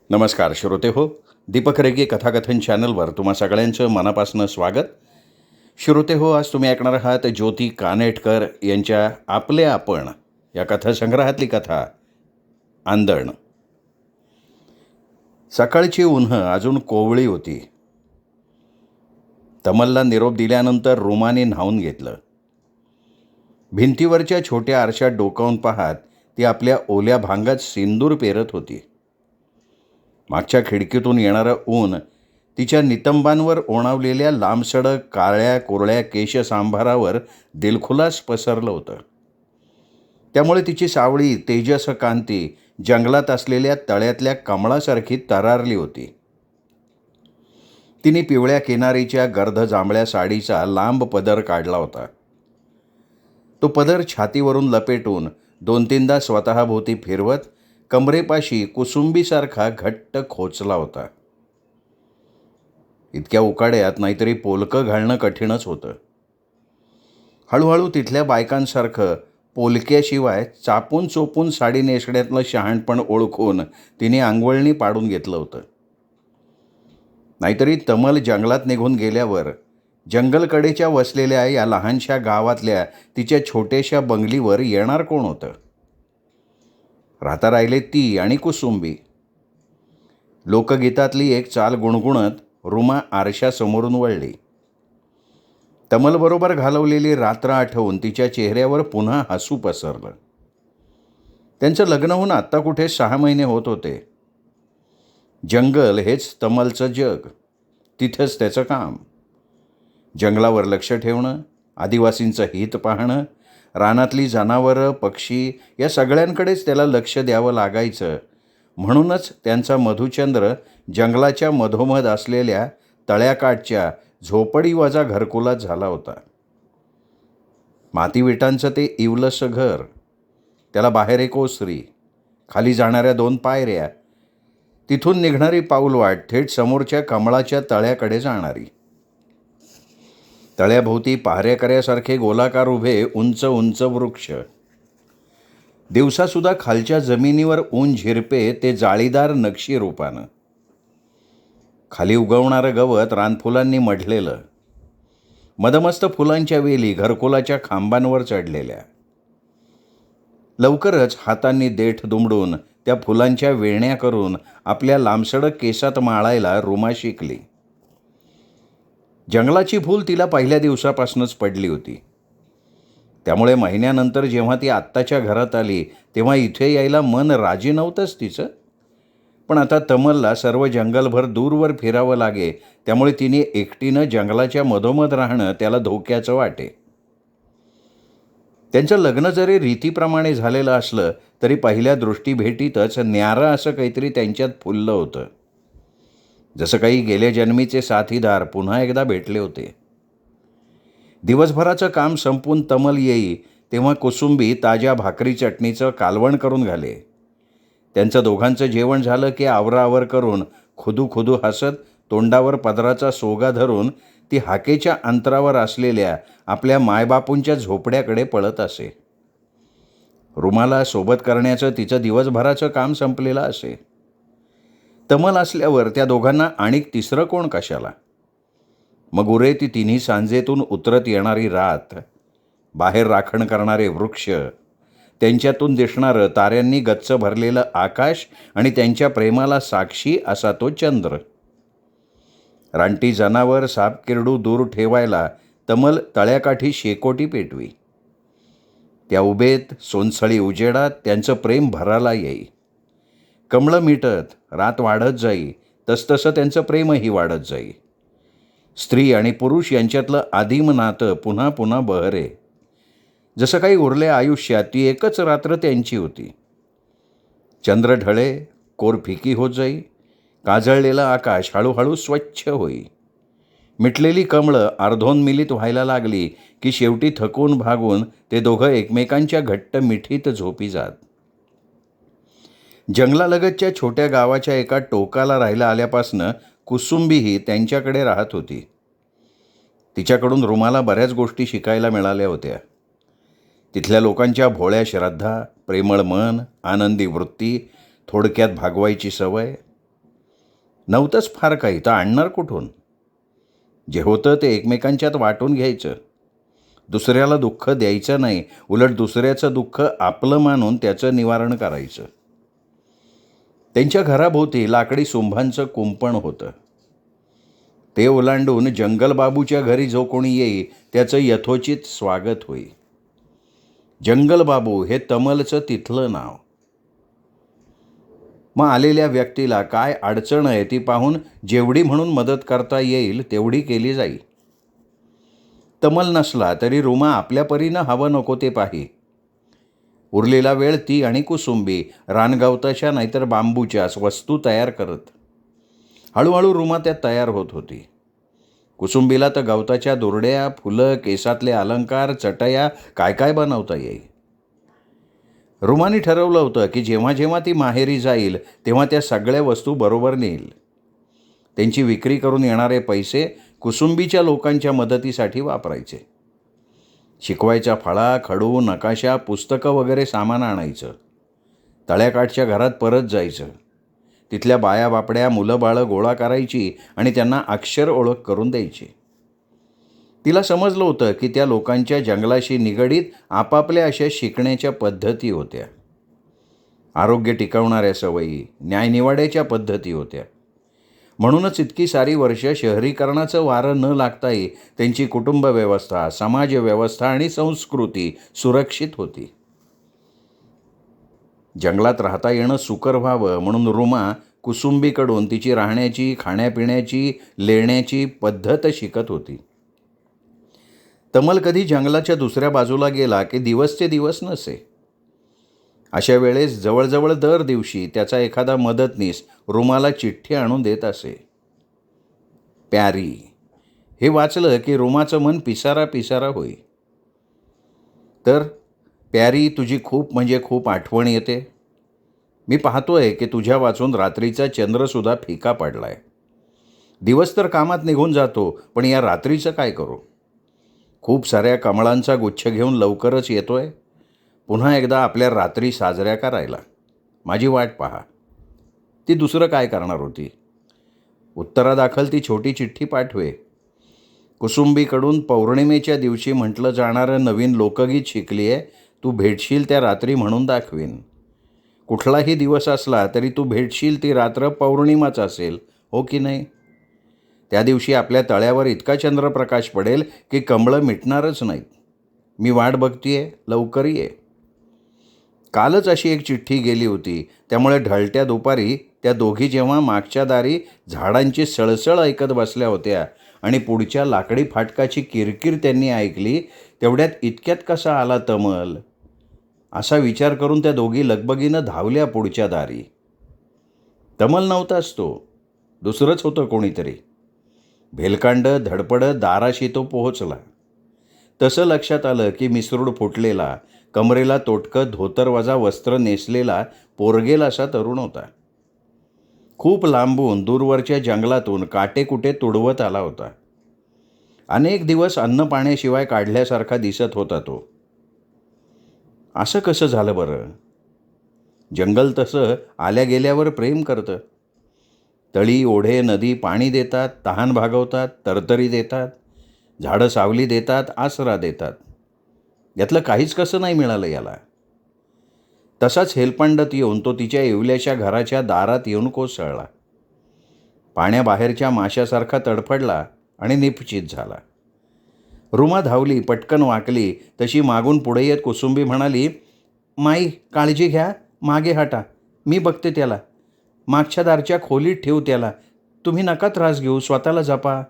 नमस्कार श्रोते हो. दीपक रेगे कथाकथन चॅनलवर तुम्हा सगळ्यांचं मनापासून स्वागत. श्रोते हो, आज तुम्ही ऐकणार आहात ज्योती कानेटकर यांच्या आपले आपण या कथासंग्रहातली कथा आंदण. सकाळची उन्हं अजून कोवळी होती. तमलला निरोप दिल्यानंतर रुमाने न्हावून घेतलं. भिंतीवरच्या छोट्या आरशात डोकावून पाहत ती आपल्या ओल्या भांगात सिंदूर पेरत होती. मागच्या खिडकीतून येणारं ऊन तिच्या नितंबांवर ओणावलेल्या लांबसडक काळ्या कोरड्या केशसांभारावर दिलखुलास पसरलं होतं. त्यामुळे तिची सावळी तेजस कांती जंगलात असलेल्या तळ्यातल्या कमळासारखी तरारली होती. तिने पिवळ्या किनारीच्या गर्द जांभळ्या साडीचा लांब पदर काढला होता. तो पदर छातीवरून लपेटून 2-3दा स्वतःभोवती फिरवत कमरेपाशी कुसुंबीसारखा घट्ट खोचला होता. इतक्या उकाड्यात नाहीतरी पोलकं घालणं कठीणच होतं. हळूहळू तिथल्या बायकांसारखं पोलक्याशिवाय चापून चोपून साडी नेसण्यातलं शहाणपण ओळखून तिने आंघोळणी पाडून घेतलं होतं. नाहीतरी तमल जंगलात निघून गेल्यावर जंगलकडेच्या वसलेल्या या लहानशा गावातल्या तिच्या छोट्याशा बंगलीवर येणार कोण होतं? राहता राहिले ती आणि कुसुंबी. लोकगीतातली एक चाल गुणगुणत रुमा आरशासमोरून वळली. तमलबरोबर घालवलेली रात्र आठवून तिच्या चेहऱ्यावर पुन्हा हसू पसरलं. त्यांचं लग्न होऊन आत्ता कुठे 6 महिने होत होते. जंगल हेच तमलचं जग, तिथंच त्याचं काम. जंगलावर लक्ष ठेवणं, आदिवासींचं हित पाहणं, रानातली जनावरं पक्षी या सगळ्यांकडेच त्याला लक्ष द्यावं लागायचं. म्हणूनच त्यांचा मधुचंद्र जंगलाच्या मधोमध असलेल्या तळ्याकाठच्या झोपडीवजा घरकुलात झाला होता. मातीविटांचं ते इवलसं घर, त्याला बाहेर एक ओसरी, खाली जाणाऱ्या 2 पायऱ्या, तिथून निघणारी पाऊलवाट थेट समोरच्या कमळाच्या तळ्याकडे जाणारी. तळ्याभोवती पहारेकऱ्यासारखे गोलाकार उभे उंच उंच वृक्ष. दिवसासुद्धा खालच्या जमिनीवर ऊन झिरपे ते जाळीदार नक्षी रूपानं. खाली उगवणारं गवत रानफुलांनी मढलेलं. मदमस्त फुलांच्या वेली घरकुलाच्या खांबांवर चढलेल्या. लवकरच हातांनी देठ दुमडून त्या फुलांच्या वेण्या करून आपल्या लांबसडक केसात माळायला रुमा शिकली. जंगलाची फूल तिला पहिल्या दिवसापासूनच पडली होती. त्यामुळे महिन्यानंतर जेव्हा ती आत्ताच्या घरात आली तेव्हा इथे यायला मन राजी नव्हतंच तिचं. पण आता तमलला सर्व जंगलभर दूरवर फिरावं लागे, त्यामुळे तिने एकटीनं जंगलाच्या मधोमध राहणं त्याला धोक्याचं वाटे. त्यांचं लग्न जरी रीतीप्रमाणे झालेलं असलं तरी पहिल्या दृष्टीभेटीतच न्यारं असं काहीतरी त्यांच्यात फुललं होतं. जसं काही गेल्या जन्मीचे साथीदार पुन्हा एकदा भेटले होते. दिवसभराचं काम संपून तमल येई तेव्हा कुसुंबी ताज्या भाकरी चटणीचं कालवण करून घाले. त्यांचं दोघांचं जेवण झालं की आवराआवर करून खुदू हसत तोंडावर पदराचा सोगा धरून ती हाकेच्या अंतरावर असलेल्या आपल्या मायबापूंच्या झोपड्याकडे पळत असे. रुमाला सोबत करण्याचं तिचं दिवसभराचं काम संपलेलं असे. तमल असल्यावर त्या दोघांना आणिक तिसरं कोण कशाला? मग उरे ती तिन्ही सांजेतून उतरत येणारी रात, बाहेर राखण करणारे वृक्ष, त्यांच्यातून दिसणारं ताऱ्यांनी गच्च भरलेलं आकाश आणि त्यांच्या प्रेमाला साक्षी असा तो चंद्र. रानटी जनावर सापकिरडू दूर ठेवायला तमल तळ्याकाठी शेकोटी पेटवी. त्या उभेत सोनसळी उजेडात त्यांचं प्रेम भराला येई. कमळं मिटत रात वाढत जाई तसतसं त्यांचं प्रेमही वाढत जाई. स्त्री आणि पुरुष यांच्यातलं आदिम नातं पुन्हा पुन्हा बहरे. जसं काही उरले आयुष्यात ती एकच रात्र त्यांची होती. चंद्र ढळे, कोर फिकी होत जाई. काजळलेलं आकाश हळूहळू स्वच्छ होई. मिटलेली कमळं अर्धोन्मिलित व्हायला लागली की शेवटी थकून भागून ते दोघं एकमेकांच्या घट्ट मिठीत झोपी जात. जंगलालगतच्या छोट्या गावाच्या एका टोकाला राहायला आल्यापासनं कुसुंबीही त्यांच्याकडे राहत होती. तिच्याकडून रुमाला बऱ्याच गोष्टी शिकायला मिळाल्या होत्या. तिथल्या लोकांच्या भोळ्या श्रद्धा, प्रेमळ मन, आनंदी वृत्ती, थोडक्यात भागवायची सवय. नव्हतंच फार काही, तर आणणार कुठून? जे होतं ते एकमेकांच्यात वाटून घ्यायचं. दुसऱ्याला दुःख द्यायचं नाही, उलट दुसऱ्याचं दुःख आपलं मानून त्याचं निवारण करायचं. त्यांच्या घराभोवती लाकडी सुंभांचं कुंपण होतं. ते ओलांडून जंगलबाबूच्या घरी जो कोणी येई त्याचं यथोचित स्वागत होई. जंगलबाबू हे तमलचं तिथलं नाव. मग आलेल्या व्यक्तीला काय अडचण आहे ती पाहून जेवढी म्हणून मदत करता येईल तेवढी केली जाईल. तमल नसला तरी रुमा आपल्या परीनं हवं नको ते पाही. उरलेला वेळ ती आणि कुसुंबी रानगवताच्या नाहीतर बांबूच्याच वस्तू तयार करत. हळूहळू रुमा त्यात तयार होत होती. कुसुंबीला तर गवताच्या दोरड्या, फुलं, केसातले अलंकार, चटया काय काय बनवता येईल. रुमानी ठरवलं होतं की जेव्हा जेव्हा ती माहेरी जाईल तेव्हा त्या सगळ्या वस्तू बरोबर नेईल. त्यांची विक्री करून येणारे पैसे कुसुंबीच्या लोकांच्या मदतीसाठी वापरायचे. शिकवायच्या फळा, खडू, नकाशा, पुस्तकं वगैरे सामान आणायचं. तळ्याकाठच्या घरात परत जायचं. तिथल्या बाया बापड्या, मुलं बाळं गोळा करायची आणि त्यांना अक्षर ओळख करून द्यायची. तिला समजलं होतं की त्या लोकांच्या जंगलाशी निगडीत आपापल्या अशा शिकण्याच्या पद्धती होत्या. आरोग्य टिकवणाऱ्या सवयी, न्यायनिवाड्याच्या पद्धती होत्या. म्हणूनच इतकी सारी वर्ष शहरीकरणाचं वारं न लागताही त्यांची कुटुंब व्यवस्था, समाज व्यवस्था आणि संस्कृती सुरक्षित होती. जंगलात राहता येणं सुकर व्हावं म्हणून रुमा कुसुंबीकडून तिची राहण्याची, खाण्यापिण्याची, लेण्याची पद्धत शिकत होती. तमल कधी जंगलाच्या दुसऱ्या बाजूला गेला की दिवसचे दिवस नसे. अशा वेळेस जवळजवळ दर दिवशी त्याचा एखादा मदतनीस रुमाला चिठ्ठी आणून देत असे. प्यारी हे वाचलं की रुमाचं मन पिसारा पिसारा होई. तर प्यारी, तुझी खूप म्हणजे खूप आठवण येते. मी पाहतोय की तुझ्या वाचून रात्रीचा चंद्रसुद्धा फिका पडलाय. दिवस तर कामात निघून जातो, पण या रात्रीचं काय करू? खूप साऱ्या कमळांचा गुच्छ घेऊन लवकरच येतोय. पुन्हा एकदा आपल्या रात्री साजऱ्या करायला. माझी वाट पहा. ती दुसरं काय करणार होती? उत्तरादाखल ती छोटी चिठ्ठी पाठवे. कुसुंबीकडून पौर्णिमेच्या दिवशी म्हटलं जाणारं नवीन लोकगीत शिकली आहे, तू भेटशील त्या रात्री म्हणून दाखवीन. कुठलाही दिवस असला तरी तू भेटशील ती रात्र पौर्णिमाच असेल, हो की नाही? त्या दिवशी आपल्या तळ्यावर इतका चंद्रप्रकाश पडेल की कमळं मिटणारच नाहीत. मी वाट बघतीये, लवकर ये. कालच अशी एक चिठ्ठी गेली होती, त्यामुळे ढळत्या दुपारी त्या दोघी जेव्हा मागच्या दारी झाडांची सळसळ ऐकत बसल्या होत्या आणि पुढच्या लाकडी फाटकाची किरकिर त्यांनी ऐकली, तेवढ्यात इतक्यात कसा आला तमल, असा विचार करून त्या दोघी लगबगीनं धावल्या पुढच्या दारी. तमल नव्हताच तो, दुसरंच होतं कोणीतरी. भेलकांड धडपडत दाराशी तो पोहोचला. तसं लक्षात आलं की मिसरूड फुटलेला, कमरेला तोटकं धोतरवजा वस्त्र नेसलेला पोरगेल असा तरुण होता. खूप लांबून दूरवरच्या जंगलातून काटेकुटे तुडवत आला होता. अनेक दिवस अन्न पाण्याशिवाय काढल्यासारखा दिसत होता तो. असं कसं झालं बरं? जंगल तसं आल्या गेल्यावर प्रेम करतं. तळी, ओढे, नदी पाणी देतात, तहान भागवतात, तरतरी देतात, झाडं सावली देतात, आसरा देतात. यातलं काहीच कसं नाही मिळालं याला. तसाच हेलपांडत येऊन तो तिच्या येवल्याच्या घराच्या दारात येऊन कोसळला. पाण्याबाहेरच्या माशासारखा तडफडला आणि निपचित झाला. रुमा धावली, पटकन वाकली. तशी मागून पुढे येत कुसुंबी म्हणाली, माई काळजी घ्या, मागे हटा, मी बघते त्याला. मागच्या दारच्या खोलीत ठेवू त्याला. तुम्ही नका त्रास घेऊ, स्वतःला जपा.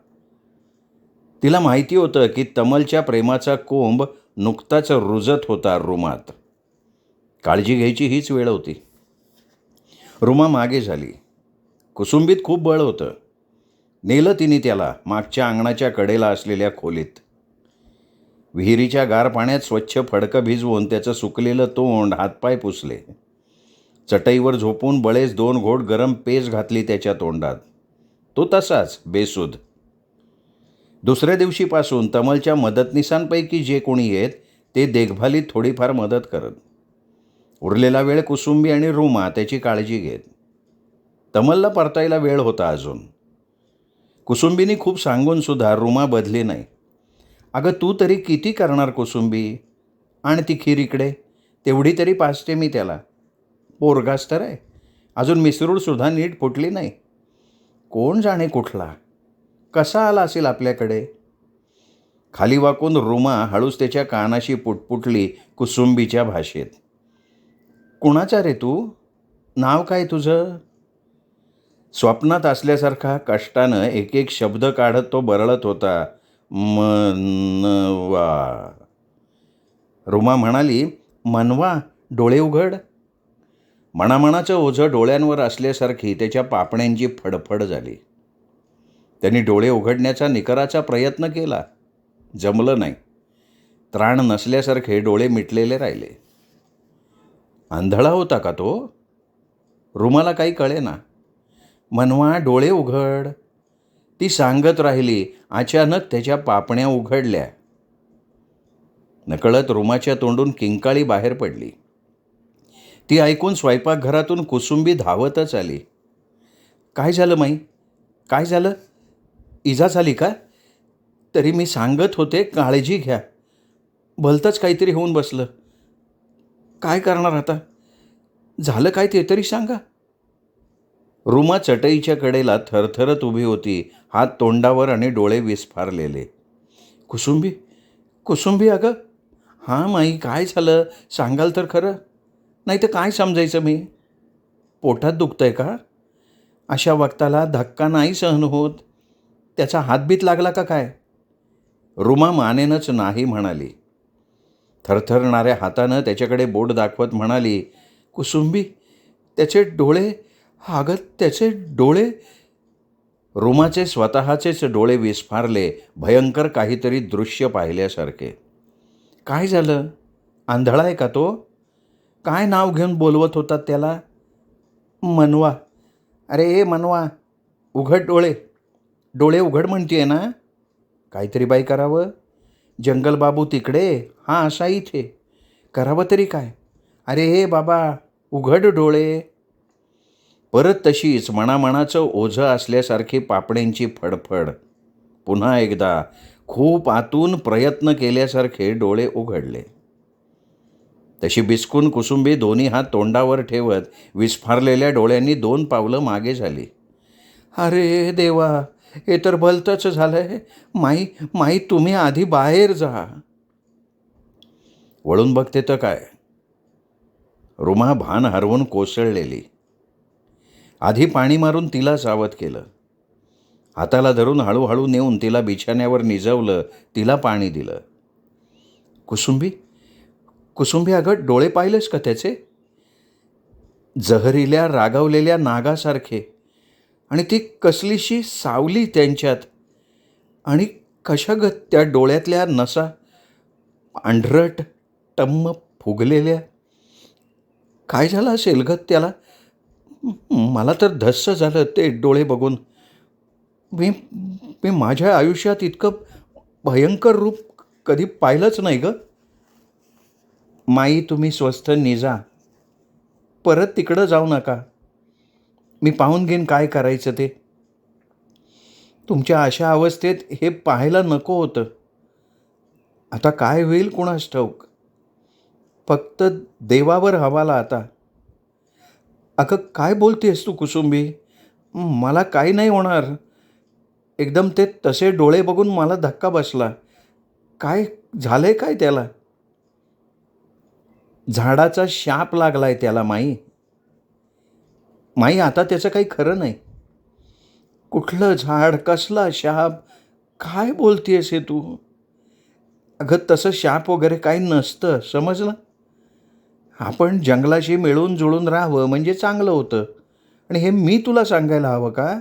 तिला माहिती होतं की तमलच्या प्रेमाचा कोंब नुकताच रुजत होता रुमात. काळजी घ्यायची हीच वेळ होती. रुमा मागे झाली. कुसुंबीत खूप बळ होतं. नेलं तिने त्याला मागच्या अंगणाच्या कडेला असलेल्या खोलीत. विहिरीच्या गार पाण्यात स्वच्छ फडकं भिजवून त्याचं सुकलेलं तोंड, हातपाय पुसले. चटईवर झोपून बळेच 2 घोट गरम पेज घातली त्याच्या तोंडात. तो तसाच बेसूद. दुसऱ्या दिवशीपासून तमलच्या मदतनीसांपैकी जे कोणी येत ते देखभालीत थोडीफार मदत करत. उरलेला वेळ कुसुंबी आणि रुमा त्याची काळजी घेत. तमलला परतायला वेळ होता अजून. कुसुंबीनी खूप सांगूनसुद्धा रुमा बदली नाही. अगं तू तरी किती करणार कुसुंबी? आण ती खीर इकडे, तेवढी तरी पाजते मी त्याला. पोरगाच तर आहे, अजून मिसरूडसुद्धा नीट फुटली नाही. कोण जाणे कुठला, कसा आला असेल आपल्याकडे. खाली वाकून रुमा हळूच त्याच्या कानाशी पुटपुटली कुसुंबीच्या भाषेत. कुणाचा रे तू? नाव काय तुझं? स्वप्नात असल्यासारखा कष्टानं एक एक शब्द काढत तो बरळत होता. मनवा. रुमा म्हणाली, मनवा, डोळे उघड. मनामनाचं ओझं डोळ्यांवर असल्यासारखी त्याच्या पापण्यांची फडफड झाली. त्यांनी डोळे उघडण्याचा निकराचा प्रयत्न केला. जमलं नाही. त्राण नसल्यासारखे डोळे मिटलेले राहिले. आंधळा होता का तो? रुमाला काही कळेना. मनवा, डोळे उघड, ती सांगत राहिली. अचानक त्याच्या पापण्या उघडल्या. नकळत रुमाच्या तोंडून किंकाळी बाहेर पडली. ती ऐकून स्वयंपाकघरातून कुसुंबी धावतच आली. काय झालं माई? काय झालं? इजा झाली का? तरी मी सांगत होते काळजी घ्या. भलतंच काहीतरी होऊन बसलं. काय करणार आता? झालं काय ते तरी सांगा. रुमा चटईच्या कडेला थरथरत उभी होती, हात तोंडावर आणि डोळे विस्फारलेले. कुसुंबी, कुसुंबी अगं. हां माई, काय झालं सांगाल तर खरं. नाही तर काय समजायचं मी? पोटात दुखतंय का? अशा वक्ताला धक्का नाही सहन होत. त्याचा हातबीत लागला का काय? रुमा मानेनच नाही म्हणाली. थरथरणाऱ्या हातानं त्याच्याकडे बोट दाखवत म्हणाली, कुसुंबी, त्याचे डोळे, अगं त्याचे डोळे. रुमाचे स्वतःचेच डोळे विस्फारले, भयंकर काहीतरी दृश्य पाहिल्यासारखे. काय झालं? आंधळा आहे का तो? काय नाव घेऊन बोलवत होतात त्याला? मनवा. अरे मनवा, उघड डोळे. डोळे उघड म्हणते ना. काहीतरी बाई करावं. जंगलबाबू तिकडे, हा असा इथे. करावं तरी काय? अरे हे बाबा, उघड डोळे. परत तशीच मनामनाचं ओझं असल्यासारखी पापण्यांची फडफड. पुन्हा एकदा खूप आतून प्रयत्न केल्यासारखे डोळे उघडले. तशी बिस्कून कुसुंबी दोन्ही हात तोंडावर ठेवत विस्फारलेल्या डोळ्यांनी 2 पावलं मागे झाली. अरे देवा, हे तर भलतंच झालंय. माई, माई तुम्ही आधी बाहेर जा. वळून बघते तर काय. रुमा भान हरवून कोसळलेली. आधी पाणी मारून तिला सावध केलं. हाताला धरून हळूहळू नेऊन तिला बिछाण्यावर निजवलं, तिला पाणी दिलं. कुसुंबी, कुसुंबी अगं, डोळे पाहिलेस का त्याचे? जहरील्या रागावलेल्या नागासारखे. आणि ती कसलीशी सावली त्यांच्यात. आणि कशा ग त्या डोळ्यातल्या नसा, पांढरट टम्म फुगलेल्या. काय झालं असेल ग त्याला? मला तर धस्स झालं ते डोळे बघून. मी मी माझ्या आयुष्यात इतकं भयंकर रूप कधी पाहिलंच नाही ग. माई, तुम्ही स्वस्थ निजा. परत तिकडं जाऊ नका. मी पाहून घेईन काय करायचं ते. तुमच्या अशा अवस्थेत हे पाहायला नको होतं. आता काय होईल कुणास ठाऊक. फक्त देवावर हवाला आता. अगं काय बोलतेस तू कुसुंबी? मला काही नाही होणार. एकदम ते तसे डोळे बघून मला धक्का बसला. काय झालंय काय त्याला? झाडाचा शाप लागलाय त्याला माई. माई, आता त्याचं काही खरं नाही. कुठलं झाड, कसला शाप, काय बोलतेस हे तू? अगं तसं शाप वगैरे काही नसतं, समजलं. आपण जंगलाशी मिळून जुळून राहावं म्हणजे चांगलं होतं. आणि हे मी तुला सांगायला हवं का?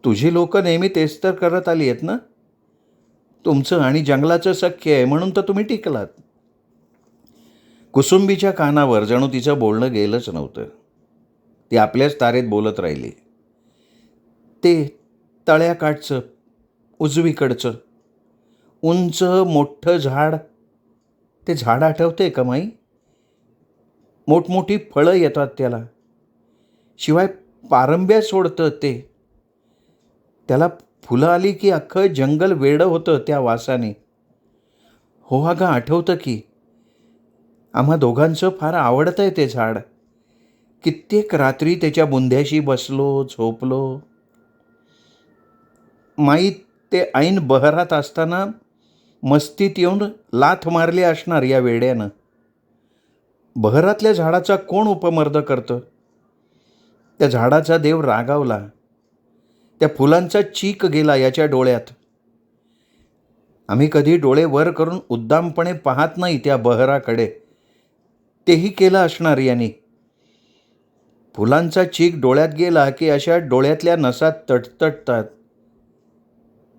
तुझी लोक नेहमी तेच तर करत आली आहेत ना. तुमचं आणि जंगलाचं सख्य आहे म्हणून तर तुम्ही टिकलात. कुसुंबीच्या कानावर जणू तिचं बोलणं गेलंच नव्हतं. ती आपल्याच तारेत बोलत राहिली. ते तळ्याकाठचं, उजवीकडचं उंच मोठं झाड, ते झाड आठवतंय का माई? मोठमोठी फळं येतात त्याला. शिवाय पारंब्या सोडतं ते. त्याला फुलं आली की अख्खं जंगल वेडं होतं त्या वासाने. हो अगं, आठवतं की. आम्हा दोघांचं फार आवडतंय ते झाड. कित्येक रात्री त्याच्या बुंध्याशी बसलो, झोपलो. माई ते ऐन बहरात असताना मस्तीत येऊन लाथ मारली असणार या वेड्यानं. बहरातल्या झाडाचा कोण उपमर्द करतं? त्या झाडाचा देव रागावला. त्या फुलांचा चीक गेला याच्या डोळ्यात. आम्ही कधी डोळे वर करून उद्दामपणे पाहत नाही त्या बहराकडे. तेही केलं असणार यांनी. फुलांचा चीक डोळ्यात गेला की अशा डोळ्यातल्या नसा तटतटतात.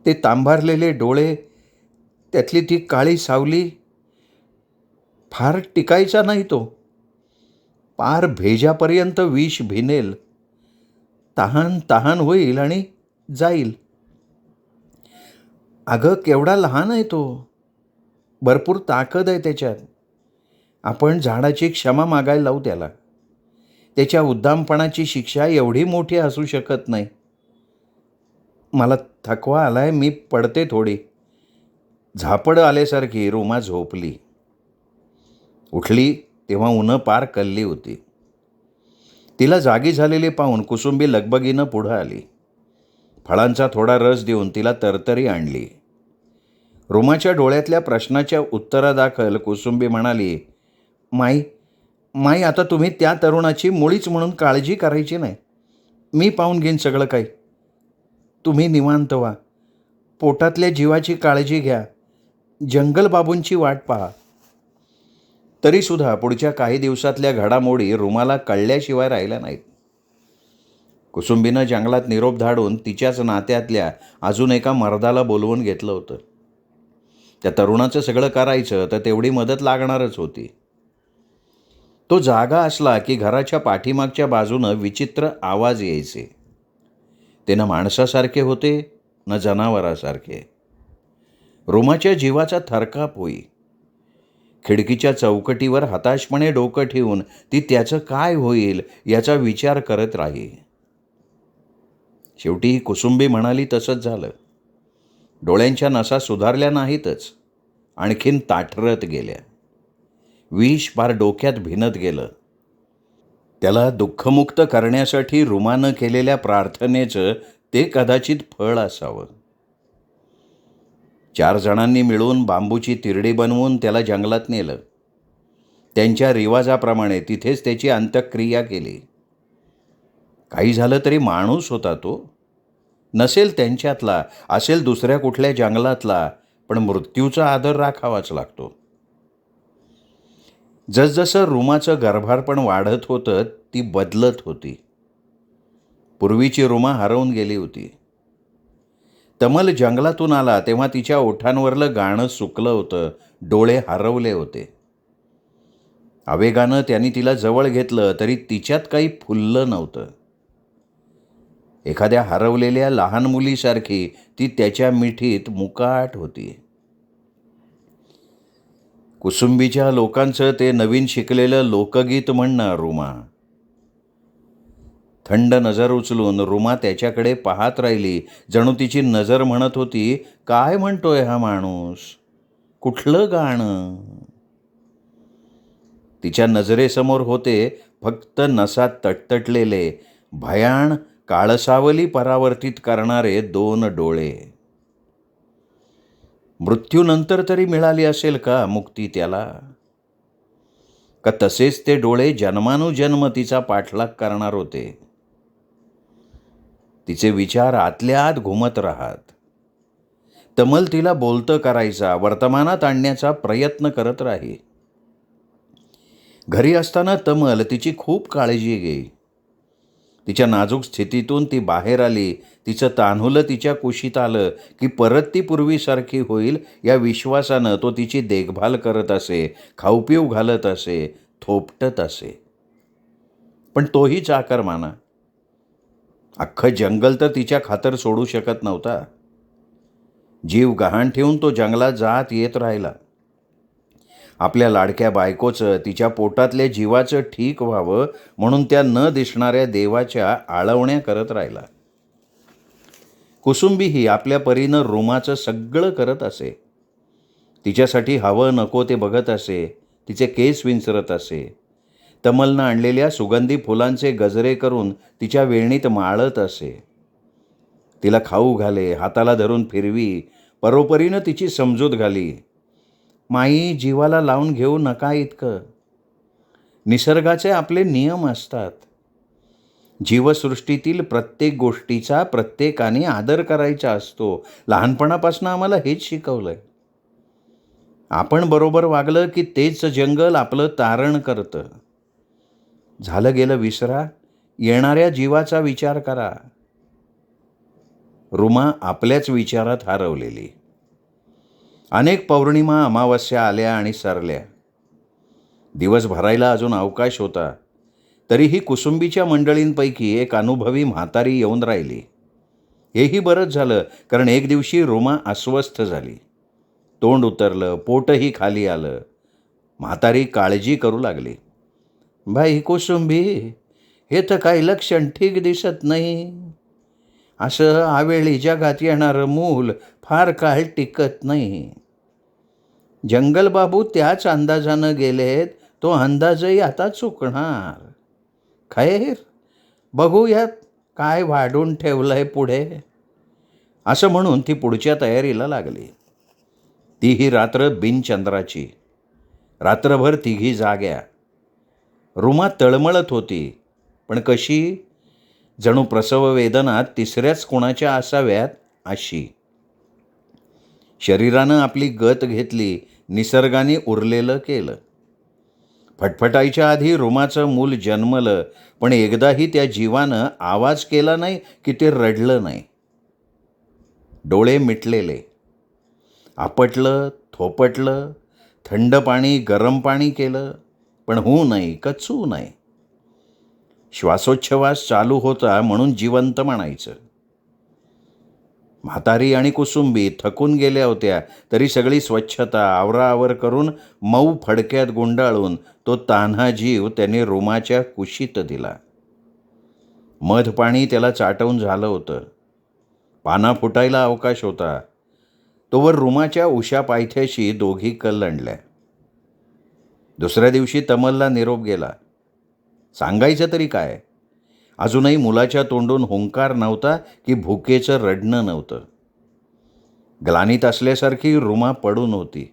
ते तांभारलेले डोळे, त्यातली ती काळी सावली, फार टिकायचा नाही तो. पार भेजापर्यंत विष भिनेल, तहान तहान होईल आणि जाईल. अगं, केवढा लहान आहे तो. भरपूर ताकद आहे त्याच्यात. आपण झाडाची क्षमा मागायला लावू त्याला. त्याच्या उद्दामपणाची शिक्षा एवढी मोठी असू शकत नाही. मला थकवा आलाय, मी पडते थोडी. झापड आल्यासारखी रुमा झोपली. उठली तेव्हा उन्हं पार कलली होती. तिला जागी झालेले पाहून कुसुंबी लगबगीनं पुढं आली. फळांचा थोडा रस देऊन तिला तरतरी आणली. रुमाच्या डोळ्यातल्या प्रश्नाच्या उत्तरादाखल कुसुंबी म्हणाली, माई, माई, आता तुम्ही त्या तरुणाची मुळीच म्हणून काळजी करायची नाही. मी पाहून घेईन सगळं काही. तुम्ही निवांत व्हा. पोटातल्या जीवाची काळजी घ्या. जंगलबाबूंची वाट पहा. तरीसुद्धा पुढच्या काही दिवसातल्या घडामोडी रुमाला कळल्याशिवाय राहिल्या नाहीत. कुसुंबीनं जंगलात निरोप धाडून तिच्याच नात्यातल्या अजून एका मर्दाला बोलवून घेतलं होतं. त्या तरुणाचं सगळं करायचं तर तेवढी मदत लागणारच होती. तो जागा असला की घराच्या पाठीमागच्या बाजूनं विचित्र आवाज यायचे. ते न माणसासारखे होते न जनावरासारखे. रुमाच्या जीवाचा थरकाप होई. खिडकीच्या चौकटीवर हताशपणे डोकं ठेवून ती त्याचं काय होईल याचा विचार करत राही. शेवटी कुसुंबी म्हणाली तसंच झालं. डोळ्यांच्या नसा सुधारल्या नाहीतच, आणखीन ताठरत गेल्या. विष पार डोक्यात भिनत गेलं. त्याला दुःखमुक्त करण्यासाठी रुमानं केलेल्या प्रार्थनेचं ते कदाचित फळ असावं. 4 जणांनी मिळून बांबूची तिरडी बनवून त्याला जंगलात नेलं. त्यांच्या रिवाजाप्रमाणे तिथेच त्याची अंत्यक्रिया केली. काही झालं तरी माणूस होता तो. नसेल त्यांच्यातला, असेल दुसऱ्या कुठल्या जंगलातला, पण मृत्यूचा आदर राखावाच लागतो. जसजसं रुमाचं गर्भारपण वाढत होतं ती बदलत होती. पूर्वीची रुमा हरवून गेली होती. तमल जंगलातून आला तेव्हा तिच्या ओठांवरलं गाणं सुकलं होतं, डोळे हरवले होते. आवेगानं त्यांनी तिला जवळ घेतलं तरी तिच्यात काही फुललं नव्हतं. एखाद्या हरवलेल्या लहान मुलीसारखी ती त्याच्या मिठीत मुकाट होती. कुसुंबीच्या लोकांचं ते नवीन शिकलेलं लोकगीत म्हणणं रुमा. थंड नजर उचलून रुमा त्याच्याकडे पाहत राहिली, जणू तिची नजर म्हणत होती, काय म्हणतोय हा माणूस, कुठलं गाणं. तिच्या नजरेसमोर होते फक्त नसात तटतटलेले, भयाण काळसावली परावर्तित करणारे 2 डोळे. मृत्यूनंतर तरी मिळाली असेल का मुक्ती त्याला? का तसेच ते डोळे जन्मानुजन्म तिचा पाठलाग करणार होते? तिचे विचार आतल्या आत घुमत राहत. तमल तिला बोलतं करायचा, वर्तमानात आणण्याचा प्रयत्न करत राही. घरी असताना तमल तिची खूप काळजी घेई. तिच्या नाजूक स्थितीतून ती बाहेर आली, तिचं तान्हुलं तिच्या कुशीत आलं की परत ती पूर्वीसारखी होईल या विश्वासानं तो तिची देखभाल करत असे, खाऊपिऊ घालत असे, थोपटत असे. पण तोही चाकरमाना. अख्खं जंगल तर तिच्या खातर सोडू शकत नव्हता. जीव गहाण ठेवून तो जंगलात जात येत राहिला. आपल्या लाडक्या बायकोचं, तिच्या पोटातल्या जीवाचं ठीक व्हावं म्हणून त्या न दिसणाऱ्या देवाच्या आळवण्या करत राहिला. कुसुंबीही आपल्या परीनं रुमाचं सगळं करत असे. तिच्यासाठी हवं नको ते बघत असे, तिचे केस विंचरत असे, तमलनं आणलेल्या सुगंधी फुलांचे गजरे करून तिच्या वेणीत माळत असे. तिला खाऊ घाले, हाताला धरून फिरवी, परोपरीनं तिची समजूत घाली. माई, जीवाला लावून घेऊ नका इतकं. निसर्गाचे आपले नियम असतात. जीवसृष्टीतील प्रत्येक गोष्टीचा प्रत्येकाने आदर करायचा असतो. लहानपणापासून आम्हाला हेच शिकवलंय. आपण बरोबर वागलं की तेच जंगल आपलं तारण करतं. झालं गेलं विसरा, येणाऱ्या जीवाचा विचार करा. रुमा आपल्याच विचारात हरवलेली. अनेक पौर्णिमा अमावस्या आल्या आणि सरल्या. दिवस भरायला अजून अवकाश होता. तरीही कुसुंबीच्या मंडळींपैकी एक अनुभवी म्हातारी येऊन राहिली. हेही बरंच झालं, कारण एक दिवशी रुमा अस्वस्थ झाली. तोंड उतरलं, पोटही खाली आलं. म्हातारी काळजी करू लागली. बाई कुसुंबी, हे तर काही लक्षण ठीक दिसत नाही. असं आवेळी जगात येणारं मूल फार काळ टिकत नाही. जंगलबाबू त्याच अंदाजानं गेलेत, तो अंदाजही आता चुकणार. खैर, बघूयात काय वाढून ठेवलंय पुढे. असं म्हणून ती पुढच्या तयारीला लागली. ती ही रात्र बिनचंद्राची. रात्रभर तिघी जाग्या. रुमा तळमळत होती, पण कशी? जणू प्रसववेदना तिसऱ्याच कोणाच्या असाव्यात अशी. शरीरानं आपली गत घेतली, निसर्गाने उरलेलं केलं. फटफटायच्या आधी रुमाचं मूल जन्मलं, पण एकदाही त्या जीवानं आवाज केला नाही की ते रडलं नाही. डोळे मिटलेले. आपटलं, थोपटलं, थंड पाणी गरम पाणी केलं, पण होऊ नाही, कचू नाही. श्वासोच्छवास चालू होता म्हणून जिवंत म्हणायचं. म्हातारी आणि कुसुंबी थकून गेल्या होत्या, तरी सगळी स्वच्छता आवराआवर करून मऊ फडक्यात गुंडाळून तो तान्हा जीव त्याने रुमाच्या कुशीत दिला. मधपाणी त्याला चाटवून झालं होतं. पाना फुटायला अवकाश होता. तोवर रुमाच्या उशा पायथ्याशी दोघी कलंडल्या. दुसऱ्या दिवशी तमलला निरोप गेला. सांगायचं तरी काय? अजूनही मुलाच्या तोंडून हुंकार नव्हता की भुकेचं रडणं नव्हतं. ग्लानीत असल्यासारखी रुमा पडून होती.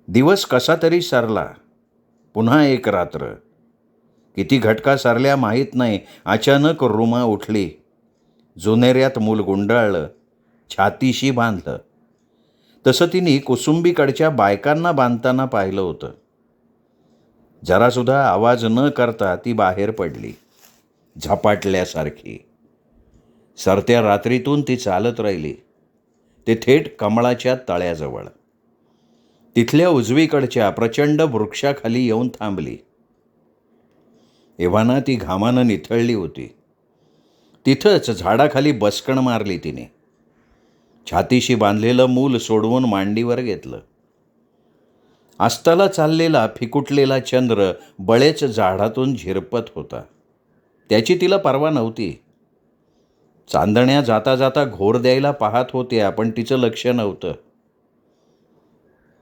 दिवस कसा तरी सरला. पुन्हा एक रात्र. किती घटका सरल्या माहीत नाही. अचानक रुमा उठली. जुनेऱ्यात मूल गुंडाळलं, छातीशी बांधलं. तसं तिने कुसुंबीकडच्या बायकांना बांधताना पाहिलं होतं. जरासुद्धा आवाज न करता ती बाहेर पडली, झपाटल्यासारखी. सरत्या रात्रीतून ती चालत राहिली. ते थेट कमळाच्या तळ्याजवळ, तिथल्या उजवीकडच्या प्रचंड वृक्षाखाली येऊन थांबली. एव्हाना ती घामानं निथळली होती. तिथंच झाडाखाली बसकण मारली तिने. छातीशी बांधलेलं मूल सोडवून मांडीवर घेतलं. अस्ताला चाललेला फिकुटलेला चंद्र बळेच झाडातून झिरपत होता. त्याची तिला पर्वा नव्हती. चांदण्या जाता जाता घोर द्यायला पाहत होत्या, पण तिचं लक्ष नव्हतं.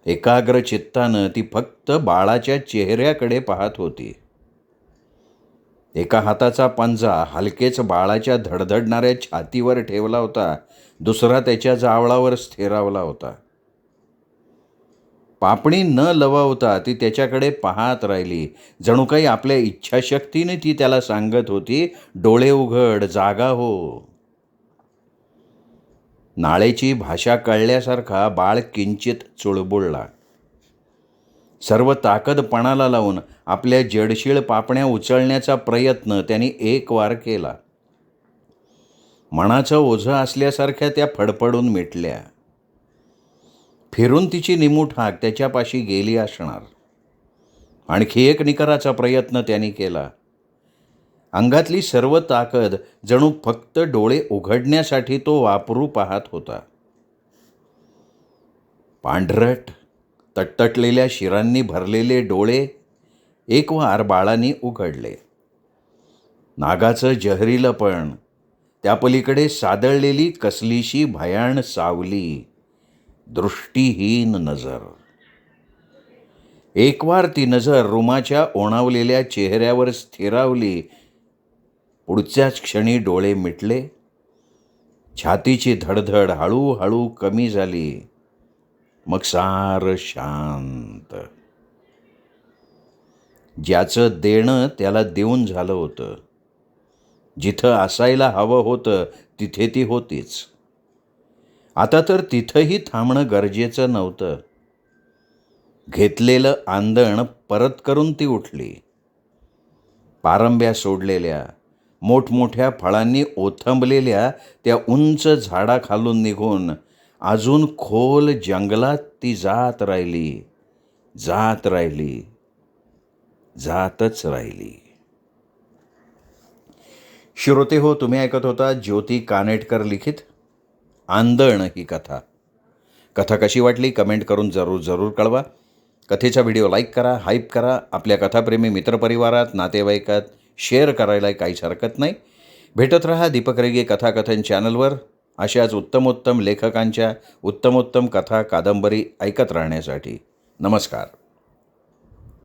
एकाग्र चित्तानं ती फक्त बाळाच्या चेहऱ्याकडे पाहत होती. एका हाताचा पंजा हलकेच बाळाच्या धडधडणाऱ्या छातीवर ठेवला होता, दुसरा त्याच्या जावळावर स्थिरावला होता. पापणी न लवता ती त्याच्याकडे पाहत राहिली. जणू काही आपल्या इच्छाशक्तीने ती त्याला सांगत होती, डोळे उघड, जागा हो. नाळेची भाषा कळल्यासारखा बाळ किंचित चुळबुळला. सर्व ताकद पणाला लावून आपल्या जडशीळ पापण्या उचलण्याचा प्रयत्न त्याने एक वार केला. मनाचं ओझं असल्यासारख्या त्या फडफडून मिटल्या. फिरून तिची निमूट हाक त्याच्यापाशी गेली असणार. आणखी एक निकराचा प्रयत्न त्याने केला. अंगातली सर्व ताकद जणू फक्त डोळे उघडण्यासाठी तो वापरू पाहत होता. पांढरट, तटतटलेल्या शिरांनी भरलेले डोळे एकवार बाळांनी उघडले. नागाचं जहरीलंपण, त्यापलीकडे सादळलेली कसलीशी भयाण सावली, दृष्टीहीन नजर. एकवार ती नजर रुमाच्या ओणावलेल्या चेहऱ्यावर स्थिरावली. पुढच्याच क्षणी डोळे मिटले. छातीची धडधड हळूहळू कमी झाली. मग सारं शांत. ज्याचं देणं त्याला देऊन झालं होतं. जिथं असायला हवं होतं तिथे ती होतीच. आता तर तिथंही थांबणं गरजेचं नव्हतं. घेतलेलं आंदण परत करून ती उठली. पारंब्या सोडलेल्या, मोठमोठ्या फळांनी ओथंबलेल्या त्या उंच झाडाखालून निघून अजून खोल जंगलात ती जात राहिली, जात राहिली, जातच राहिली. श्रोते हो, तुम्ही ऐकत होता ज्योती कानेटकर लिखित आंदण ही कथा. कथा कशी वाटली कमेंट करून जरूर कळवा. कथेचा व्हिडिओ लाईक करा, हाईप करा. आपल्या कथाप्रेमी मित्रपरिवारात, नातेवाईकात शेअर करायला काहीच हरकत नाही. भेटत रहा दीपक रेगे कथाकथन चॅनलवर अशाच उत्तमोत्तम लेखकांच्या उत्तमोत्तम कथा कादंबरी ऐकत राहण्यासाठी. नमस्कार.